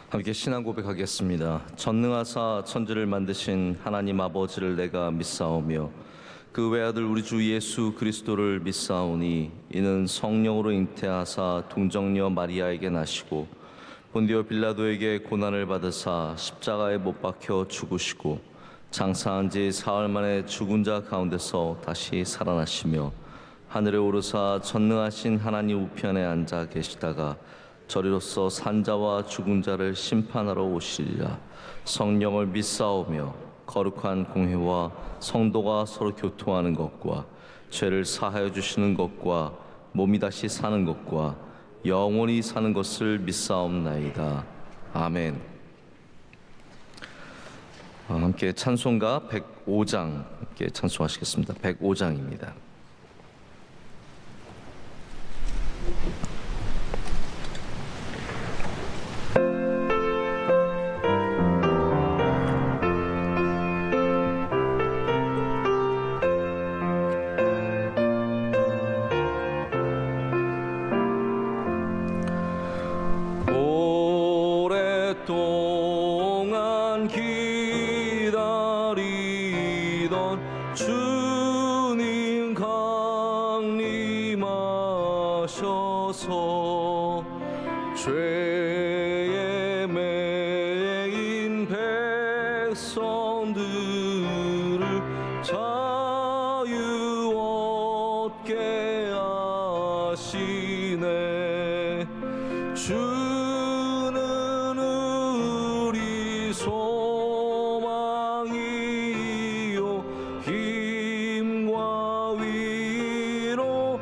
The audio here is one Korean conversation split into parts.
함께 신앙 고백하겠습니다. 전능하사 천지를 만드신 하나님 아버지를 내가 믿사오며 그 외아들 우리 주 예수 그리스도를 믿사오니 이는 성령으로 잉태하사 동정녀 마리아에게 나시고 본디오 빌라도에게 고난을 받으사 십자가에 못 박혀 죽으시고 장사한 지 사흘 만에 죽은 자 가운데서 다시 살아나시며 하늘에 오르사 전능하신 하나님 우편에 앉아 계시다가 저리로서 산자와 죽은 자를 심판하러 오시리라. 성령을 믿사오며 거룩한 공회와 성도가 서로 교통하는 것과 죄를 사하여 주시는 것과 몸이 다시 사는 것과 영원히 사는 것을 믿사옵나이다. 아멘. 함께 찬송가 105장 함께 찬송하시겠습니다. 105장입니다. 오랫동안 기다리던 주님 강림하셔서 죄에 매인 백성들을 자유 얻게 하시네. 주는 우리 소망이요 힘과 위로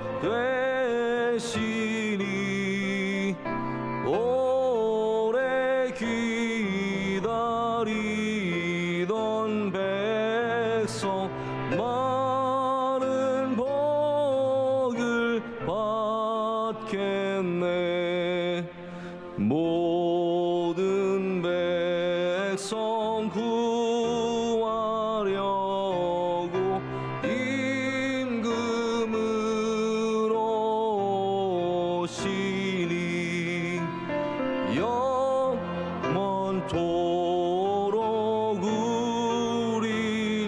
되시니 오래 기다리던 백성 많은 복을 받겠네. 모든 백성 구하려고 임금으로 오시니 영원토록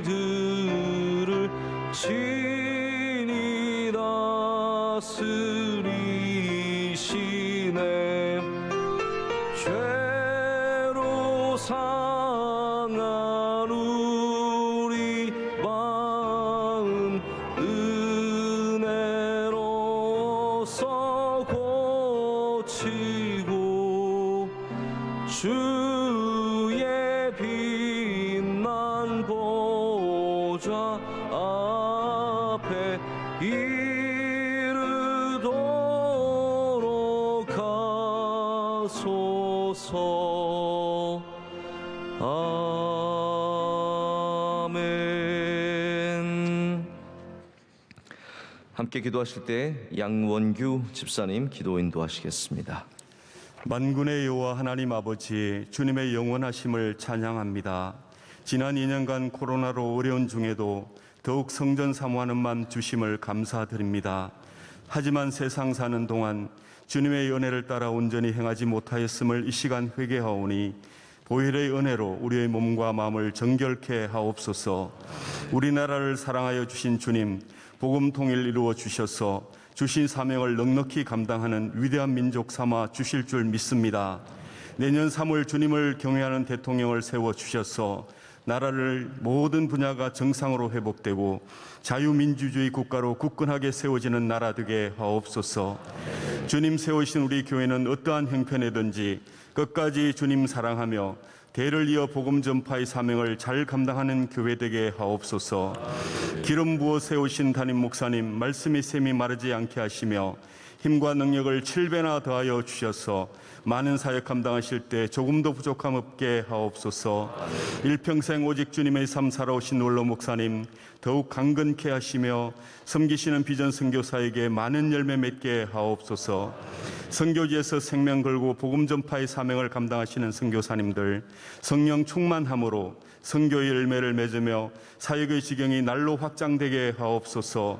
우리들을 친히 다스리시네. 죄로 상한 우리 마음 은혜로서 고치고 주의 빛난 보좌 앞에 이르도록 하소서. 아멘. 함께 기도하실 때 양원규 집사님 기도 인도하시겠습니다. 만군의 여호와 하나님 아버지, 주님의 영원하심을 찬양합니다. 지난 2년간 코로나로 어려운 중에도 더욱 성전 사모하는 마음 주심을 감사드립니다. 하지만 세상 사는 동안 주님의 은혜를 따라 온전히 행하지 못하였음을 이 시간 회개하오니 보혈의 은혜로 우리의 몸과 마음을 정결케 하옵소서. 우리나라를 사랑하여 주신 주님, 복음 통일 이루어 주셔서 주신 사명을 넉넉히 감당하는 위대한 민족 삼아 주실 줄 믿습니다. 내년 3월 주님을 경외하는 대통령을 세워 주셔서 나라를 모든 분야가 정상으로 회복되고 자유민주주의 국가로 굳건하게 세워지는 나라 되게 하옵소서. 주님 세우신 우리 교회는 어떠한 형편이든지 끝까지 주님 사랑하며 대를 이어 복음 전파의 사명을 잘 감당하는 교회 되게 하옵소서. 기름 부어 세우신 담임 목사님 말씀이 샘이 마르지 않게 하시며 힘과 능력을 7배나 더하여 주셔서 많은 사역 감당하실 때 조금도 부족함 없게 하옵소서. 일평생 오직 주님의 삶 살아오신 원로 목사님 더욱 강건케 하시며 섬기시는 비전 선교사에게 많은 열매 맺게 하옵소서. 선교지에서 생명 걸고 복음 전파의 사명을 감당하시는 선교사님들 성령 충만함으로 선교의 열매를 맺으며 사역의 지경이 날로 확장되게 하옵소서.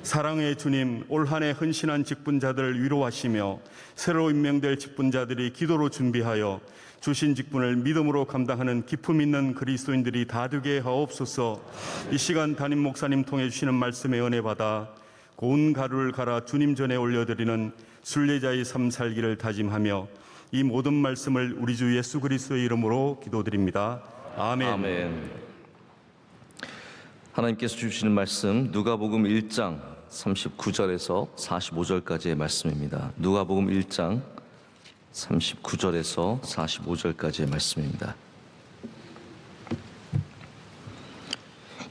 사랑의 주님, 올 한 해 헌신한 직분자들을 위로하시며 새로 임명될 직분자들이 기도로 준비하여 주신 직분을 믿음으로 감당하는 기품 있는 그리스도인들이 다 되게 하옵소서. 이 시간 담임 목사님 통해 주시는 말씀의 은혜 받아 고운 가루를 갈아 주님 전에 올려드리는 순례자의 삶 살기를 다짐하며 이 모든 말씀을 우리 주 예수 그리스도의 이름으로 기도드립니다. 아멘. 아멘. 하나님께서 주시는 말씀 누가복음 1장 39절에서 45절까지의 말씀입니다. 누가복음 1장 39절에서 45절까지의 말씀입니다.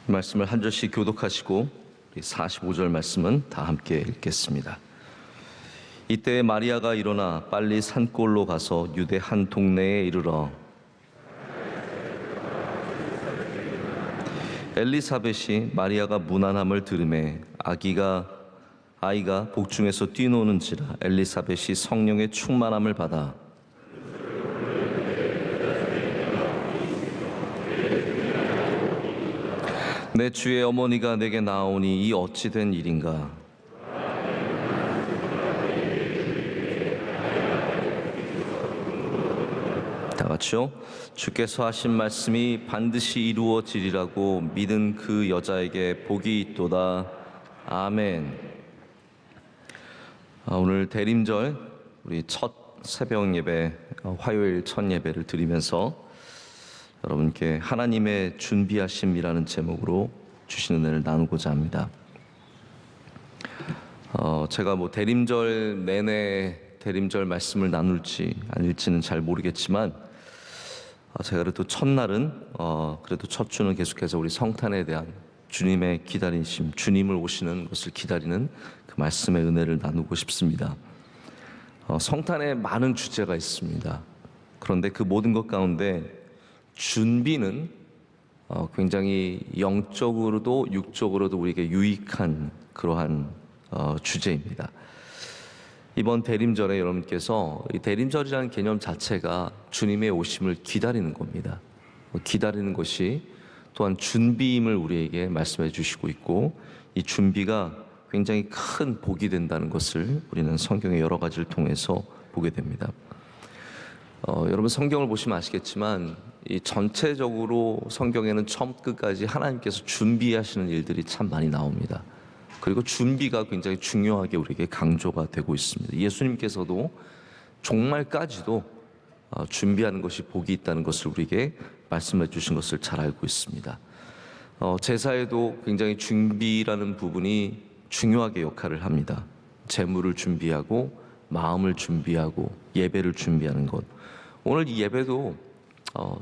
이 말씀을 한 절씩 교독하시고 45절 말씀은 다 함께 읽겠습니다. 이때 마리아가 일어나 빨리 산골로 가서 유대 한 동네에 이르러 엘리사벳이 마리아가 무난함을 들으매 아이가 복중에서 뛰노는지라 엘리사벳이 성령의 충만함을 받아 내 주의 어머니가 내게 나오니 이 어찌 된 일인가. 다 같이요. 주께서 하신 말씀이 반드시 이루어지리라고 믿은 그 여자에게 복이 있도다. 아멘. 오늘 대림절 우리 첫 새벽 예배, 화요일 첫 예배를 드리면서 여러분께 하나님의 준비하심이라는 제목으로 주신 은혜를 나누고자 합니다. 제가 대림절 내내 대림절 말씀을 나눌지 아닐지는 잘 모르겠지만 제가 그래도 첫날은 그래도 첫 주는 계속해서 우리 성탄에 대한 주님의 기다리심, 주님을 오시는 것을 기다리는 그 말씀의 은혜를 나누고 싶습니다. 성탄에 많은 주제가 있습니다. 그런데 그 모든 것 가운데 준비는 굉장히 영적으로도 육적으로도 우리에게 유익한 그러한 주제입니다. 이번 대림절에 여러분께서 이 대림절이라는 개념 자체가 주님의 오심을 기다리는 겁니다. 기다리는 것이 또한 준비임을 우리에게 말씀해 주시고 있고 이 준비가 굉장히 큰 복이 된다는 것을 우리는 성경의 여러 가지를 통해서 보게 됩니다. 여러분 성경을 보시면 아시겠지만 이 전체적으로 성경에는 처음 끝까지 하나님께서 준비하시는 일들이 참 많이 나옵니다. 그리고 준비가 굉장히 중요하게 우리에게 강조가 되고 있습니다. 예수님께서도 종말까지도 준비하는 것이 복이 있다는 것을 우리에게 말씀해 주신 것을 잘 알고 있습니다. 제사에도 굉장히 준비라는 부분이 중요하게 역할을 합니다. 재물을 준비하고 마음을 준비하고 예배를 준비하는 것. 오늘 이 예배도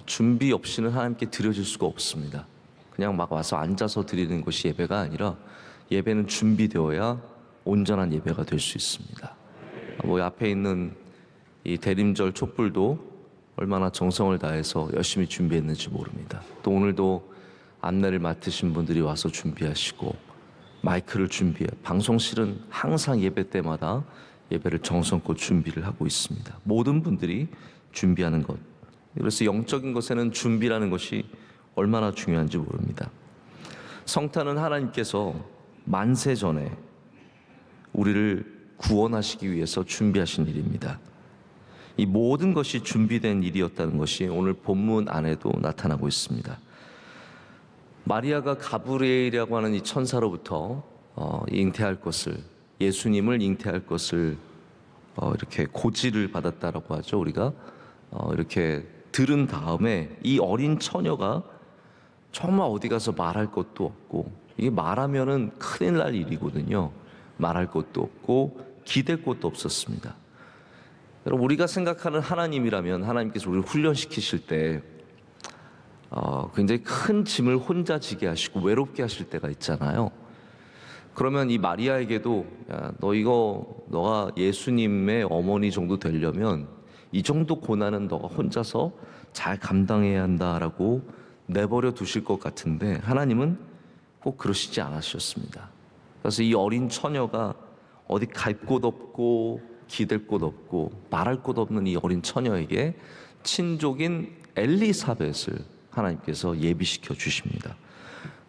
준비 없이는 하나님께 드려질 수가 없습니다. 그냥 막 와서 앉아서 드리는 것이 예배가 아니라 예배는 준비되어야 온전한 예배가 될 수 있습니다. 앞에 있는 이 대림절 촛불도 얼마나 정성을 다해서 열심히 준비했는지 모릅니다. 또 오늘도 안내를 맡으신 분들이 와서 준비하시고 마이크를 방송실은 항상 예배 때마다 예배를 정성껏 준비를 하고 있습니다. 모든 분들이 준비하는 것. 그래서 영적인 것에는 준비라는 것이 얼마나 중요한지 모릅니다. 성탄은 하나님께서 만세 전에 우리를 구원하시기 위해서 준비하신 일입니다. 이 모든 것이 준비된 일이었다는 것이 오늘 본문 안에도 나타나고 있습니다. 마리아가 가브리엘이라고 하는 이 천사로부터 잉태할 것을, 예수님을 잉태할 것을 이렇게 고지를 받았다라고 하죠. 우리가 이렇게 들은 다음에 이 어린 처녀가 정말 어디 가서 말할 것도 없고, 이게 말하면은 큰일 날 일이거든요. 말할 것도 없고 기댈 것도 없었습니다. 여러분, 우리가 생각하는 하나님이라면 하나님께서 우리를 훈련시키실 때 굉장히 큰 짐을 혼자 지게 하시고 외롭게 하실 때가 있잖아요. 그러면 이 마리아에게도 야, 너가 예수님의 어머니 정도 되려면 이 정도 고난은 너가 혼자서 잘 감당해야 한다라고 내버려 두실 것 같은데 하나님은 꼭 그러시지 않으셨습니다. 그래서 이 어린 처녀가 어디 갈 곳 없고 기댈 곳 없고 말할 곳 없는 이 어린 처녀에게 친족인 엘리사벳을 하나님께서 예비시켜 주십니다.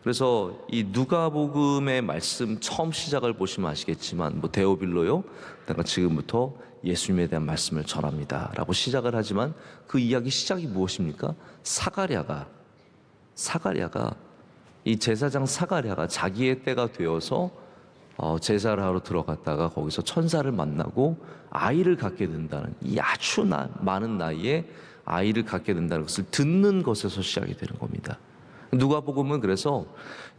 그래서 이 누가복음의 말씀 처음 시작을 보시면 아시겠지만 뭐 데오빌로요, 내가 지금부터 예수님에 대한 말씀을 전합니다라고 시작을 하지만 그 이야기 시작이 무엇입니까? 사가랴가 이 제사장 사가랴가 자기의 때가 되어서 제사를 하러 들어갔다가 거기서 천사를 만나고 아이를 갖게 된다는, 이 아주 많은 나이에 아이를 갖게 된다는 것을 듣는 것에서 시작이 되는 겁니다. 누가복음은 그래서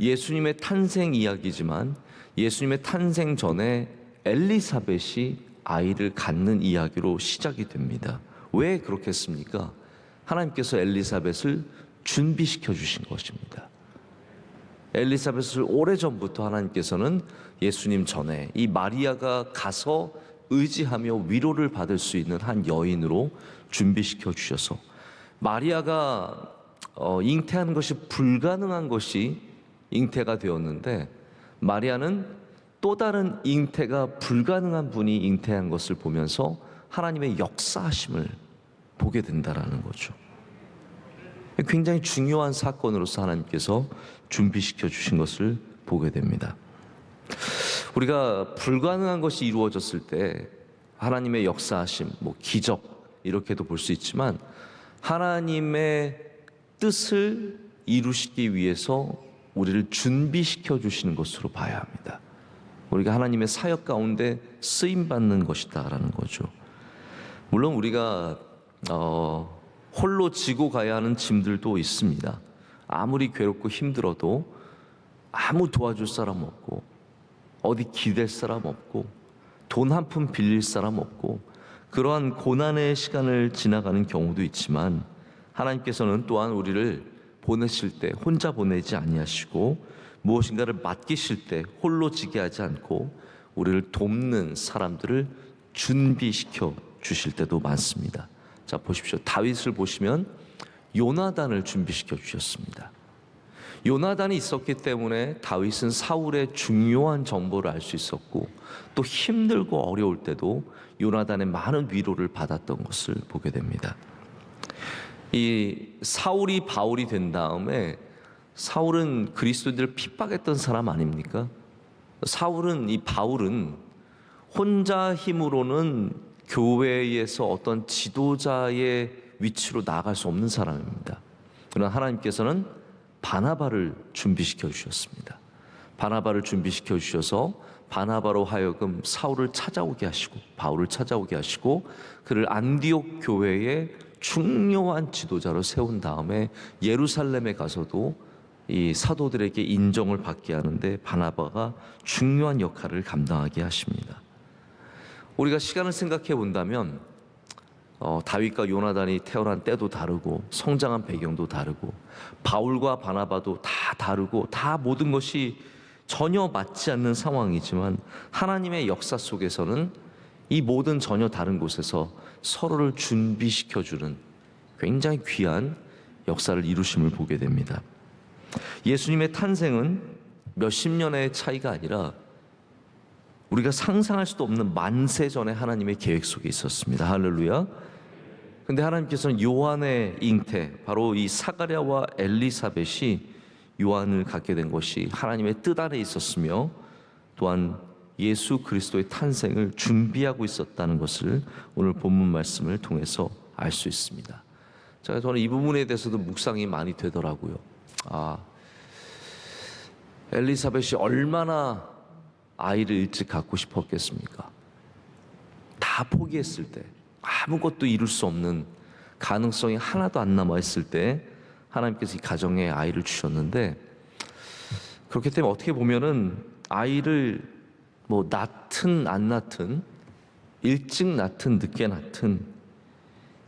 예수님의 탄생 이야기지만 예수님의 탄생 전에 엘리사벳이 아이를 갖는 이야기로 시작이 됩니다. 왜 그렇겠습니까? 하나님께서 엘리사벳을 준비시켜 주신 것입니다. 엘리사벳을 오래전부터 하나님께서는 예수님 전에 이 마리아가 가서 의지하며 위로를 받을 수 있는 한 여인으로 준비시켜 주셔서 마리아가 잉태하는 것이 불가능한 것이 잉태가 되었는데 마리아는 또 다른 잉태가 불가능한 분이 잉태한 것을 보면서 하나님의 역사하심을 보게 된다라는 거죠. 굉장히 중요한 사건으로서 하나님께서 준비시켜 주신 것을 보게 됩니다. 우리가 불가능한 것이 이루어졌을 때 하나님의 역사하심, 뭐 기적 이렇게도 볼 수 있지만 하나님의 뜻을 이루시기 위해서 우리를 준비시켜 주시는 것으로 봐야 합니다. 우리가 하나님의 사역 가운데 쓰임 받는 것이다라는 거죠. 물론 우리가 홀로 지고 가야 하는 짐들도 있습니다. 아무리 괴롭고 힘들어도 아무 도와줄 사람 없고 어디 기댈 사람 없고 돈 한 푼 빌릴 사람 없고 그러한 고난의 시간을 지나가는 경우도 있지만 하나님께서는 또한 우리를 보내실 때 혼자 보내지 아니하시고 무엇인가를 맡기실 때 홀로 지게 하지 않고 우리를 돕는 사람들을 준비시켜 주실 때도 많습니다. 자, 보십시오. 다윗을 보시면 요나단을 준비시켜 주셨습니다. 요나단이 있었기 때문에 다윗은 사울의 중요한 정보를 알 수 있었고 또 힘들고 어려울 때도 요나단의 많은 위로를 받았던 것을 보게 됩니다. 이 사울이 바울이 된 다음에 사울은 그리스도인들을 핍박했던 사람 아닙니까? 이 바울은 혼자 힘으로는 교회에서 어떤 지도자의 위치로 나아갈 수 없는 사람입니다. 그러나 하나님께서는 바나바를 준비시켜 주셨습니다. 바나바를 준비시켜 주셔서 바나바로 하여금 사울을 찾아오게 하시고 바울을 찾아오게 하시고 그를 안디옥 교회의 중요한 지도자로 세운 다음에 예루살렘에 가서도 이 사도들에게 인정을 받게 하는데 바나바가 중요한 역할을 감당하게 하십니다. 우리가 시간을 생각해 본다면 다윗과 요나단이 태어난 때도 다르고 성장한 배경도 다르고 바울과 바나바도 다 다르고 다 모든 것이 전혀 맞지 않는 상황이지만 하나님의 역사 속에서는 이 모든 전혀 다른 곳에서 서로를 준비시켜주는 굉장히 귀한 역사를 이루심을 보게 됩니다. 예수님의 탄생은 몇십 년의 차이가 아니라 우리가 상상할 수도 없는 만세 전에 하나님의 계획 속에 있었습니다. 할렐루야. 근데 하나님께서는 요한의 잉태, 바로 이 사가랴와 엘리사벳이 요한을 갖게 된 것이 하나님의 뜻 안에 있었으며 또한 예수 그리스도의 탄생을 준비하고 있었다는 것을 오늘 본문 말씀을 통해서 알 수 있습니다. 저는 이 부분에 대해서도 묵상이 많이 되더라고요. 엘리사벳이 얼마나 아이를 일찍 갖고 싶었겠습니까? 다 포기했을 때, 아무것도 이룰 수 없는 가능성이 하나도 안 남아있을 때 하나님께서 이 가정에 아이를 주셨는데, 그렇기 때문에 어떻게 보면은 아이를 뭐 낳든 안 낳든, 일찍 낳든 늦게 낳든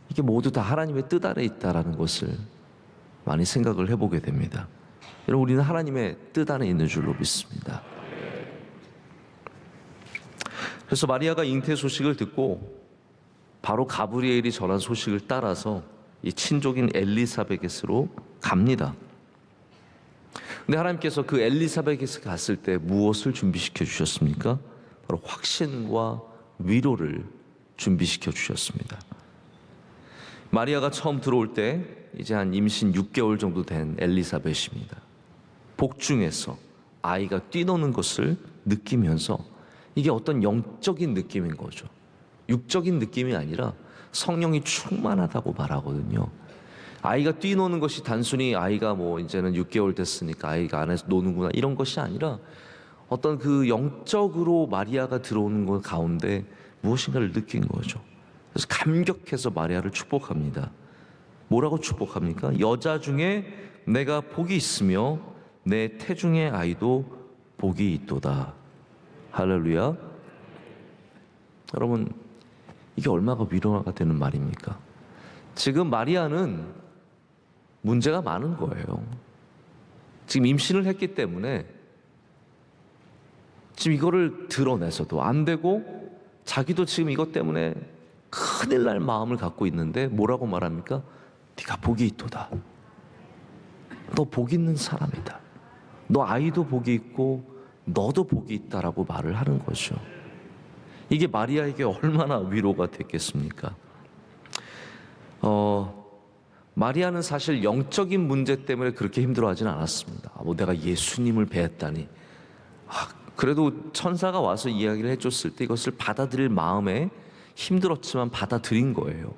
이게 모두 다 하나님의 뜻 아래 있다라는 것을 많이 생각을 해보게 됩니다. 여러분, 우리는 하나님의 뜻 안에 있는 줄로 믿습니다. 그래서 마리아가 잉태 소식을 듣고 바로 가브리엘이 전한 소식을 따라서 이 친족인 엘리사벳에게로 갑니다. 근데 하나님께서 그 엘리사벳에게 갔을 때 무엇을 준비시켜 주셨습니까? 바로 확신과 위로를 준비시켜 주셨습니다. 마리아가 처음 들어올 때 이제 한 임신 6개월 정도 된 엘리사벳입니다. 복중에서 아이가 뛰노는 것을 느끼면서 이게 어떤 영적인 느낌인 거죠. 육적인 느낌이 아니라 성령이 충만하다고 말하거든요. 아이가 뛰노는 것이 단순히 아이가 뭐 이제는 6개월 됐으니까 아이가 안에서 노는구나 이런 것이 아니라 어떤 그 영적으로 마리아가 들어오는 것 가운데 무엇인가를 느낀 거죠. 그래서 감격해서 마리아를 축복합니다. 뭐라고 축복합니까? 여자 중에 내가 복이 있으며 내 태중의 아이도 복이 있도다. 할렐루야. 여러분, 이게 얼마나 위로가 되는 말입니까? 지금 마리아는 문제가 많은 거예요. 지금 임신을 했기 때문에 지금 이거를 드러내서도 안 되고 자기도 지금 이것 때문에 큰일 날 마음을 갖고 있는데 뭐라고 말합니까? 네가 복이 있도다. 너 복 있는 사람이다. 너 아이도 복이 있고 너도 복이 있다라고 말을 하는 거죠. 이게 마리아에게 얼마나 위로가 됐겠습니까? 마리아는 사실 영적인 문제 때문에 그렇게 힘들어하진 않았습니다. 뭐 내가 예수님을 뵈었다니. 그래도 천사가 와서 이야기를 해줬을 때 이것을 받아들일 마음에 힘들었지만 받아들인 거예요.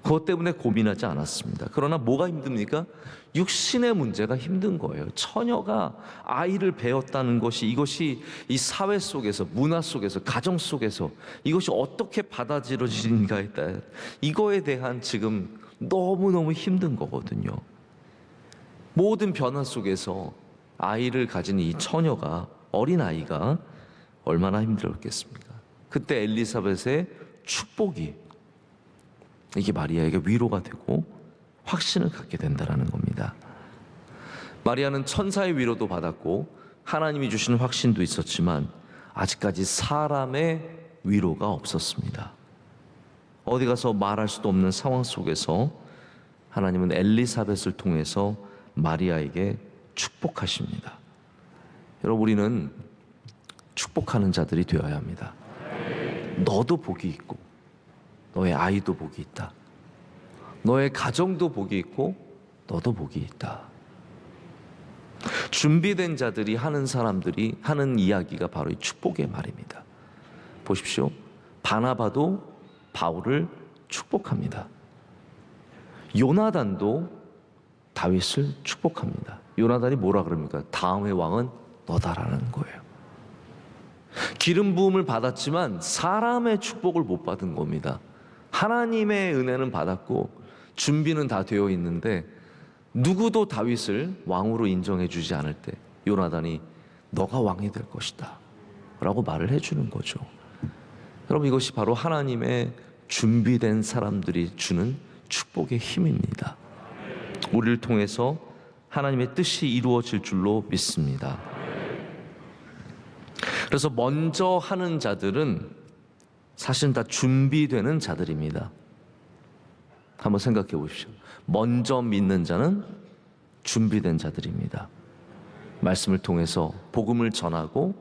그것 때문에 고민하지 않았습니다. 그러나 뭐가 힘듭니까? 육신의 문제가 힘든 거예요. 처녀가 아이를 배웠다는 것이 이것이 이 사회 속에서, 문화 속에서, 가정 속에서 이것이 어떻게 받아들여지는가에 따라 이거에 대한 지금 너무너무 힘든 거거든요. 모든 변화 속에서 아이를 가진 이 처녀가, 어린아이가 얼마나 힘들었겠습니까? 그때 엘리사벳의 축복이 이게 마리아에게 위로가 되고 확신을 갖게 된다는 겁니다. 마리아는 천사의 위로도 받았고 하나님이 주신 확신도 있었지만 아직까지 사람의 위로가 없었습니다. 어디 가서 말할 수도 없는 상황 속에서 하나님은 엘리사벳을 통해서 마리아에게 축복하십니다. 여러분, 우리는 축복하는 자들이 되어야 합니다. 너도 복이 있고 너의 아이도 복이 있다. 너의 가정도 복이 있고 너도 복이 있다. 준비된 자들이 하는 사람들이 하는 이야기가 바로 이 축복의 말입니다. 보십시오. 바나바도 바울을 축복합니다. 요나단도 다윗을 축복합니다. 요나단이 뭐라 그럽니까? 다음의 왕은 너다라는 거예요. 기름 부음을 받았지만 사람의 축복을 못 받은 겁니다. 하나님의 은혜는 받았고 준비는 다 되어 있는데 누구도 다윗을 왕으로 인정해 주지 않을 때 요나단이 너가 왕이 될 것이다 라고 말을 해주는 거죠. 여러분, 이것이 바로 하나님의 준비된 사람들이 주는 축복의 힘입니다. 우리를 통해서 하나님의 뜻이 이루어질 줄로 믿습니다. 그래서 먼저 하는 자들은 사실은 다 준비되는 자들입니다. 한번 생각해 보십시오. 먼저 믿는 자는 준비된 자들입니다. 말씀을 통해서 복음을 전하고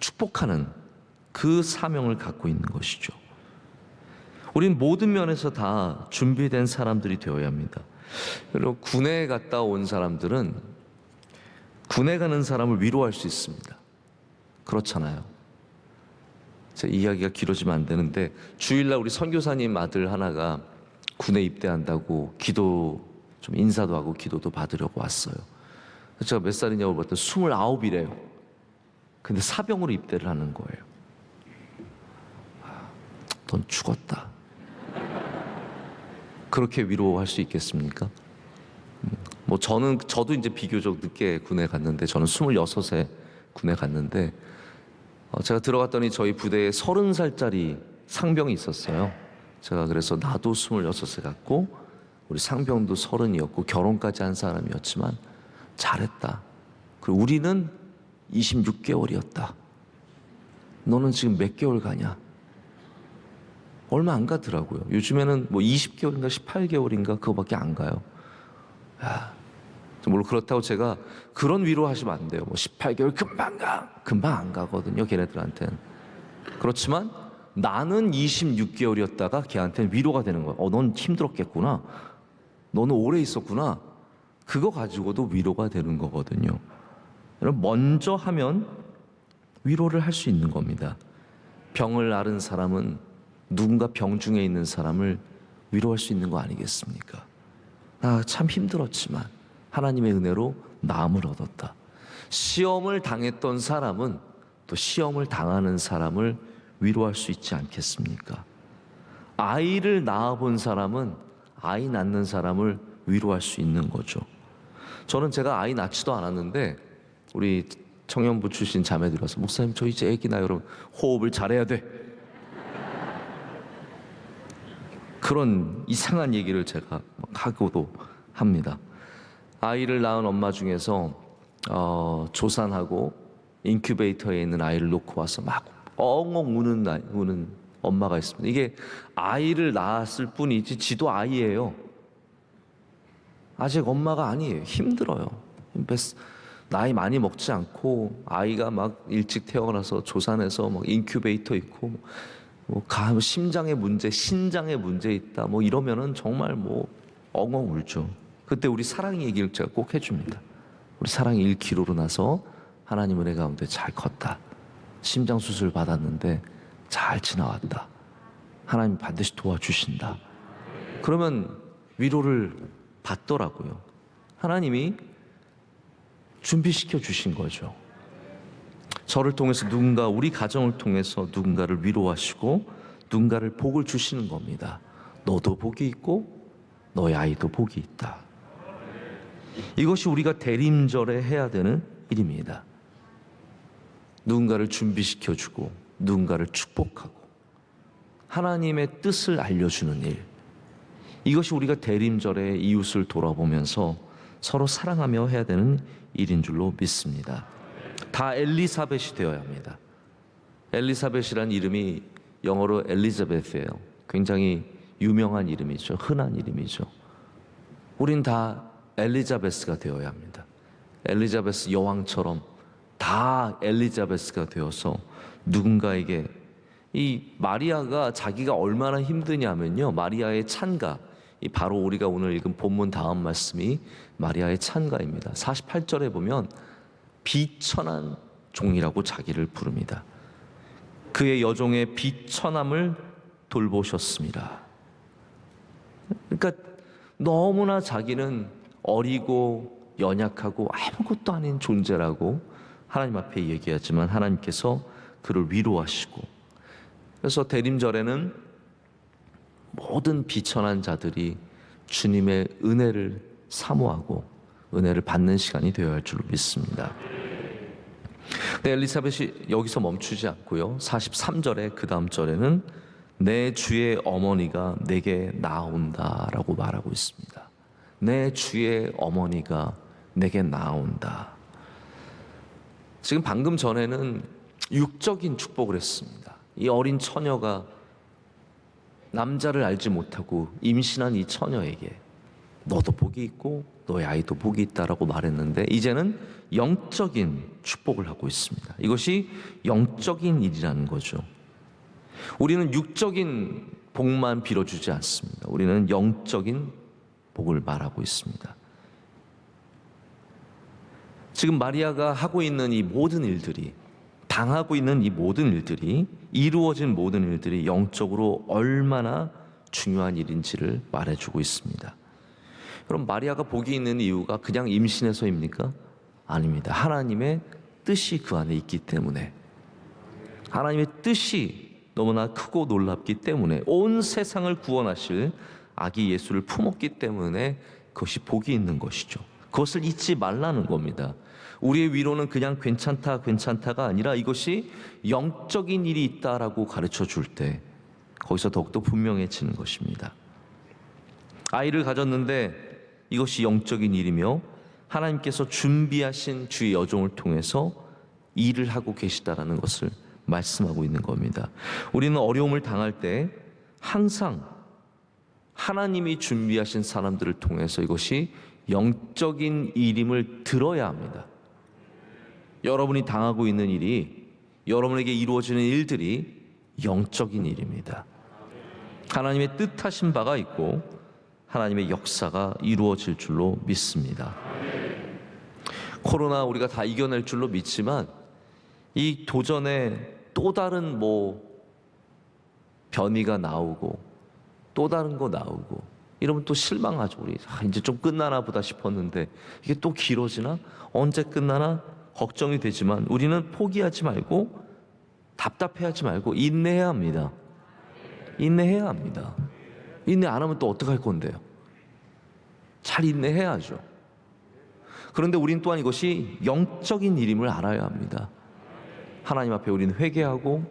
축복하는 그 사명을 갖고 있는 것이죠. 우린 모든 면에서 다 준비된 사람들이 되어야 합니다. 그리고 군에 갔다 온 사람들은 군에 가는 사람을 위로할 수 있습니다. 그렇잖아요. 제 이야기가 길어지면 안 되는데 주일날 우리 선교사님 아들 하나가 군에 입대한다고 기도 좀 인사도 하고 기도도 받으려고 왔어요. 제가 몇 살이냐고 물었더니 29이래요. 근데 사병으로 입대를 하는 거예요. 넌 죽었다. 그렇게 위로할 수 있겠습니까? 뭐 저도 이제 비교적 늦게 군에 갔는데 저는 26에 군에 갔는데 제가 들어갔더니 저희 부대에 30살짜리 상병이 있었어요. 제가 그래서 나도 26에 갔고 우리 상병도 30이었고 결혼까지 한 사람이었지만 잘했다. 그리고 우리는 26개월이었다. 너는 지금 몇 개월 가냐? 얼마 안 가더라고요. 요즘에는 뭐 20개월인가 18개월인가 그거밖에 안 가요. 물론 그렇다고 제가 그런 위로하시면 안 돼요. 뭐 18개월 금방 안 가거든요. 걔네들한테는. 그렇지만 나는 26개월이었다가 걔한테는 위로가 되는 거야. 넌 힘들었겠구나. 너는 오래 있었구나. 그거 가지고도 위로가 되는 거거든요. 여러분, 먼저 하면 위로를 할 수 있는 겁니다. 병을 앓은 사람은 누군가 병 중에 있는 사람을 위로할 수 있는 거 아니겠습니까? 나 참 힘들었지만 하나님의 은혜로 나음을 얻었다. 시험을 당했던 사람은 또 시험을 당하는 사람을 위로할 수 있지 않겠습니까? 아이를 낳아본 사람은 아이 낳는 사람을 위로할 수 있는 거죠. 저는 제가 아이 낳지도 않았는데 우리 청년부 출신 자매들이 와서 목사님 저 이제 애기 낳아요. 여러분 호흡을 잘해야 돼. 그런 이상한 얘기를 제가 하고도 합니다. 아이를 낳은 엄마 중에서 조산하고 인큐베이터에 있는 아이를 놓고 와서 막 엉엉 우는 엄마가 있습니다. 이게 아이를 낳았을 뿐이지 지도 아이예요. 아직 엄마가 아니에요. 힘들어요. 나이 많이 먹지 않고 아이가 막 일찍 태어나서 조산해서 막 인큐베이터 있고 심장의 문제, 신장의 문제 있다 뭐 이러면은 정말 뭐 엉엉 울죠. 그때 우리 사랑 얘기를 제가 꼭 해줍니다. 우리 사랑이 1kg로 나서 하나님 은혜 가운데 잘 컸다. 심장 수술 받았는데 잘 지나왔다. 하나님 반드시 도와주신다. 그러면 위로를 받더라고요. 하나님이 준비시켜 주신 거죠. 저를 통해서 누군가, 우리 가정을 통해서 누군가를 위로하시고 누군가를 복을 주시는 겁니다. 너도 복이 있고 너의 아이도 복이 있다. 이것이 우리가 대림절에 해야 되는 일입니다. 누군가를 준비시켜주고 누군가를 축복하고 하나님의 뜻을 알려주는 일, 이것이 우리가 대림절에 이웃을 돌아보면서 서로 사랑하며 해야 되는 일인 줄로 믿습니다. 다 엘리사벳이 되어야 합니다. 엘리사벳이란 이름이 영어로 엘리자베스예요. 굉장히 유명한 이름이죠. 흔한 이름이죠. 우린 다 엘리자베스가 되어야 합니다. 엘리자베스 여왕처럼 다 엘리자베스가 되어서 누군가에게, 이 마리아가 자기가 얼마나 힘드냐면요, 마리아의 찬가, 바로 우리가 오늘 읽은 본문 다음 말씀이 마리아의 찬가입니다. 48절에 보면 비천한 종이라고 자기를 부릅니다. 그의 여종의 비천함을 돌보셨습니다. 그러니까 너무나 자기는 어리고 연약하고 아무것도 아닌 존재라고 하나님 앞에 얘기하지만 하나님께서 그를 위로하시고, 그래서 대림절에는 모든 비천한 자들이 주님의 은혜를 사모하고 은혜를 받는 시간이 되어야 할 줄로 믿습니다. 네, 엘리사벳이 여기서 멈추지 않고요, 43절에 그 다음 절에는 내 주의 어머니가 내게 나온다라고 말하고 있습니다. 내 주의 어머니가 내게 나온다. 지금 방금 전에는 육적인 축복을 했습니다. 이 어린 처녀가 남자를 알지 못하고 임신한 이 처녀에게 너도 복이 있고 너의 아이도 복이 있다라고 말했는데, 이제는 영적인 축복을 하고 있습니다. 이것이 영적인 일이라는 거죠. 우리는 육적인 복만 빌어주지 않습니다. 우리는 영적인 복을 말하고 있습니다. 지금 마리아가 하고 있는 이 모든 일들이, 당하고 있는 이 모든 일들이, 이루어진 모든 일들이 영적으로 얼마나 중요한 일인지를 말해주고 있습니다. 그럼 마리아가 복이 있는 이유가 그냥 임신해서입니까? 아닙니다. 하나님의 뜻이 그 안에 있기 때문에, 하나님의 뜻이 너무나 크고 놀랍기 때문에, 온 세상을 구원하실 아기 예수를 품었기 때문에 그것이 복이 있는 것이죠. 그것을 잊지 말라는 겁니다. 우리의 위로는 그냥 괜찮다가 아니라 이것이 영적인 일이 있다라고 가르쳐 줄 때 거기서 더욱더 분명해지는 것입니다. 아이를 가졌는데 이것이 영적인 일이며 하나님께서 준비하신 주의 여종을 통해서 일을 하고 계시다라는 것을 말씀하고 있는 겁니다. 우리는 어려움을 당할 때 항상 하나님이 준비하신 사람들을 통해서 이것이 영적인 일임을 들어야 합니다. 여러분이 당하고 있는 일이, 여러분에게 이루어지는 일들이 영적인 일입니다. 하나님의 뜻하신 바가 있고 하나님의 역사가 이루어질 줄로 믿습니다. 코로나 우리가 다 이겨낼 줄로 믿지만 이 도전에 또 다른 변이가 나오고 또 다른 거 나오고 이러면 또 실망하죠. 우리 이제 좀 끝나나 보다 싶었는데 이게 또 길어지나? 언제 끝나나? 걱정이 되지만 우리는 포기하지 말고 답답해하지 말고 인내해야 합니다. 인내해야 합니다. 인내 안 하면 또 어떡할 건데요? 잘 인내해야죠. 그런데 우린 또한 이것이 영적인 일임을 알아야 합니다. 하나님 앞에 우리는 회개하고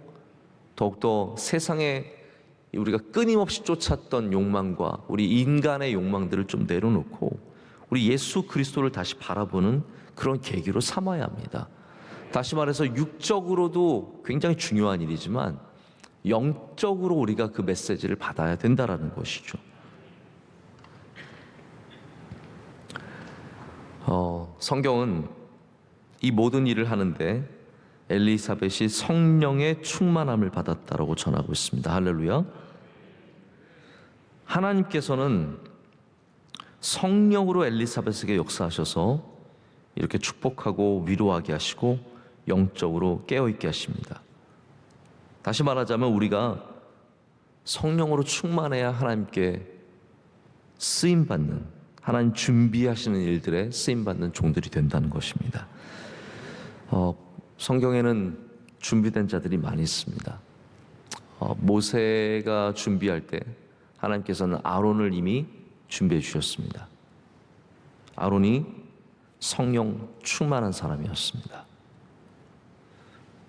더욱더 세상에 우리가 끊임없이 쫓았던 욕망과 우리 인간의 욕망들을 좀 내려놓고 우리 예수 그리스도를 다시 바라보는 그런 계기로 삼아야 합니다. 다시 말해서 육적으로도 굉장히 중요한 일이지만 영적으로 우리가 그 메시지를 받아야 된다라는 것이죠. 성경은 이 모든 일을 하는데 엘리사벳이 성령의 충만함을 받았다라고 전하고 있습니다. 할렐루야. 하나님께서는 성령으로 엘리사벳에게 역사하셔서 이렇게 축복하고 위로하게 하시고 영적으로 깨어있게 하십니다. 다시 말하자면 우리가 성령으로 충만해야 하나님께 쓰임받는, 하나님 준비하시는 일들에 쓰임받는 종들이 된다는 것입니다. 성경에는 준비된 자들이 많이 있습니다. 모세가 준비할 때 하나님께서는 아론을 이미 준비해 주셨습니다. 아론이 성령 충만한 사람이었습니다.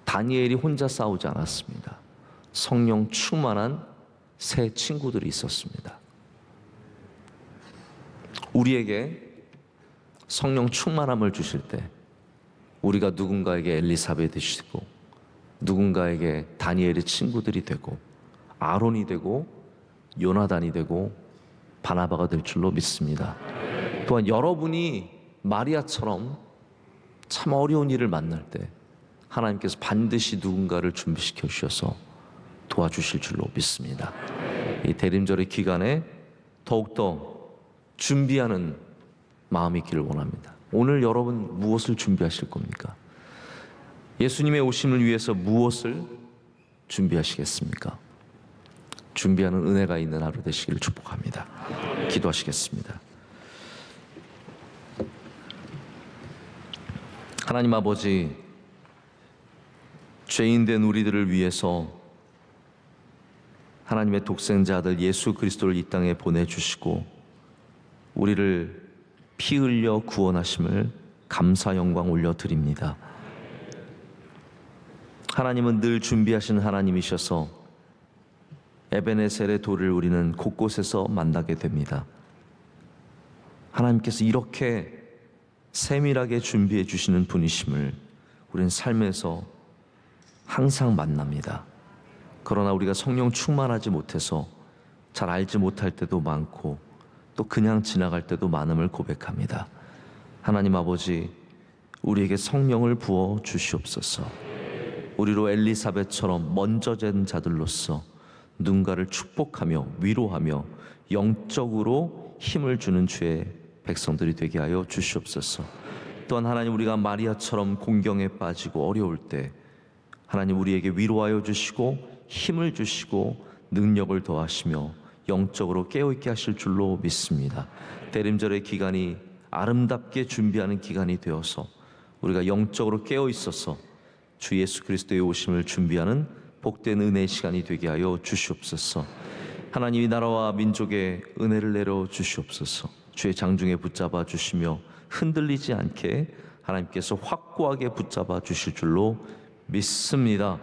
다니엘이 혼자 싸우지 않았습니다. 성령 충만한 세 친구들이 있었습니다. 우리에게 성령 충만함을 주실 때 우리가 누군가에게 엘리사벳이 되시고 누군가에게 다니엘의 친구들이 되고 아론이 되고 요나단이 되고 바나바가 될 줄로 믿습니다. 또한 여러분이 마리아처럼 참 어려운 일을 만날 때 하나님께서 반드시 누군가를 준비시켜 주셔서 도와주실 줄로 믿습니다. 이 대림절의 기간에 더욱더 준비하는 마음이 있기를 원합니다. 오늘 여러분 무엇을 준비하실 겁니까? 예수님의 오심을 위해서 무엇을 준비하시겠습니까? 준비하는 은혜가 있는 하루 되시기를 축복합니다. 기도하시겠습니다. 하나님 아버지, 죄인된 우리들을 위해서 하나님의 독생자 아들 예수 그리스도를 이 땅에 보내주시고 우리를 피 흘려 구원하심을 감사 영광 올려드립니다. 하나님은 늘 준비하신 하나님이셔서 에베네셀의 돌을 우리는 곳곳에서 만나게 됩니다. 하나님께서 이렇게 세밀하게 준비해 주시는 분이심을 우리는 삶에서 항상 만납니다. 그러나 우리가 성령 충만하지 못해서 잘 알지 못할 때도 많고 또 그냥 지나갈 때도 많음을 고백합니다. 하나님 아버지, 우리에게 성령을 부어 주시옵소서. 우리로 엘리사벳처럼 먼저 된 자들로서 누군가를 축복하며 위로하며 영적으로 힘을 주는 주의 백성들이 되게 하여 주시옵소서. 또한 하나님, 우리가 마리아처럼 공경에 빠지고 어려울 때 하나님 우리에게 위로하여 주시고 힘을 주시고 능력을 더하시며 영적으로 깨어있게 하실 줄로 믿습니다. 대림절의 기간이 아름답게 준비하는 기간이 되어서 우리가 영적으로 깨어있어서 주 예수 그리스도의 오심을 준비하는 복된 은혜의 시간이 되게 하여 주시옵소서. 하나님이 나라와 민족에 은혜를 내려 주시옵소서. 주의 장중에 붙잡아 주시며 흔들리지 않게 하나님께서 확고하게 붙잡아 주실 줄로 믿습니다.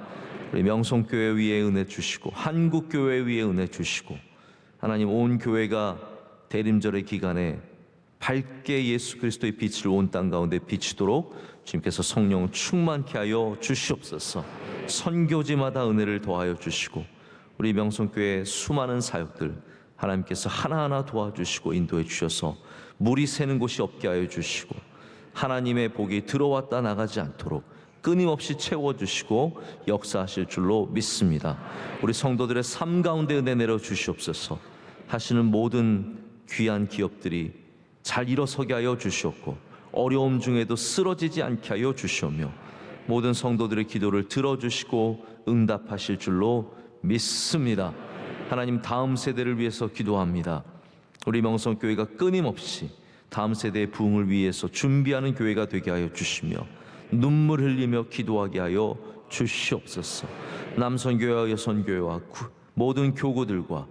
우리 명성교회 위에 은혜 주시고 한국교회 위에 은혜 주시고 하나님 온 교회가 대림절의 기간에 밝게 예수 그리스도의 빛을 온 땅 가운데 비치도록 주님께서 성령 충만케 하여 주시옵소서. 선교지마다 은혜를 더하여 주시고 우리 명성교회 수많은 사역들 하나님께서 하나하나 도와주시고 인도해 주셔서 물이 새는 곳이 없게 하여 주시고 하나님의 복이 들어왔다 나가지 않도록 끊임없이 채워주시고 역사하실 줄로 믿습니다. 우리 성도들의 삶 가운데 은혜 내려 주시옵소서. 하시는 모든 귀한 기업들이 잘 일어서게 하여 주시옵고 어려움 중에도 쓰러지지 않게 하여 주시오며 모든 성도들의 기도를 들어주시고 응답하실 줄로 믿습니다. 하나님, 다음 세대를 위해서 기도합니다. 우리 명성교회가 끊임없이 다음 세대의 부흥을 위해서 준비하는 교회가 되게 하여 주시며 눈물 흘리며 기도하게 하여 주시옵소서. 남선교회와 여선교회와 모든 교구들과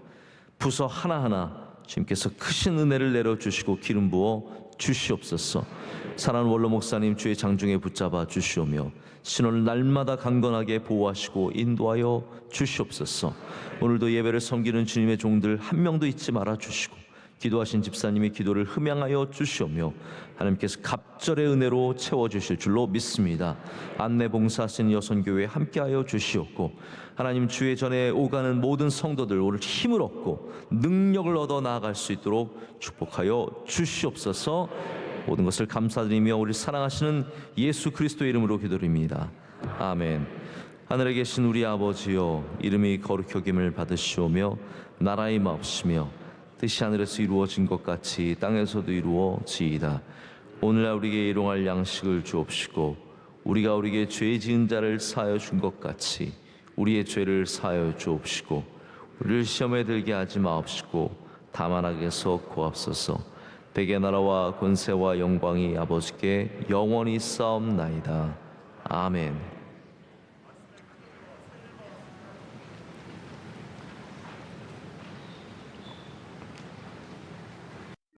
부서 하나하나 주님께서 크신 은혜를 내려주시고 기름 부어 주시옵소서. 사랑하는 원로 목사님 주의 장중에 붙잡아 주시오며 신원을 날마다 강건하게 보호하시고 인도하여 주시옵소서. 오늘도 예배를 섬기는 주님의 종들 한 명도 잊지 말아 주시고 기도하신 집사님의 기도를 흠양하여 주시오며 하나님께서 갑절의 은혜로 채워주실 줄로 믿습니다. 안내 봉사하시는 여선교회에 함께하여 주시옵고 하나님, 주의 전에 오가는 모든 성도들 오늘 힘을 얻고 능력을 얻어 나아갈 수 있도록 축복하여 주시옵소서. 모든 것을 감사드리며 우리 사랑하시는 예수 그리스도의 이름으로 기도드립니다. 아멘. 하늘에 계신 우리 아버지여, 이름이 거룩히 여김을 받으시오며 나라의 마옵시며 뜻이 하늘에서 이루어진 것 같이 땅에서도 이루어지이다. 오늘날 우리에게 일용할 양식을 주옵시고 우리가 우리에게 죄 지은 자를 사하여 준 것 같이 우리의 죄를 사하여 주옵시고 우리를 시험에 들게 하지 마옵시고 다만 악에서 구하옵소서. 대개 나라와 권세와 영광이 아버지께 영원히 싸움나이다. 아멘.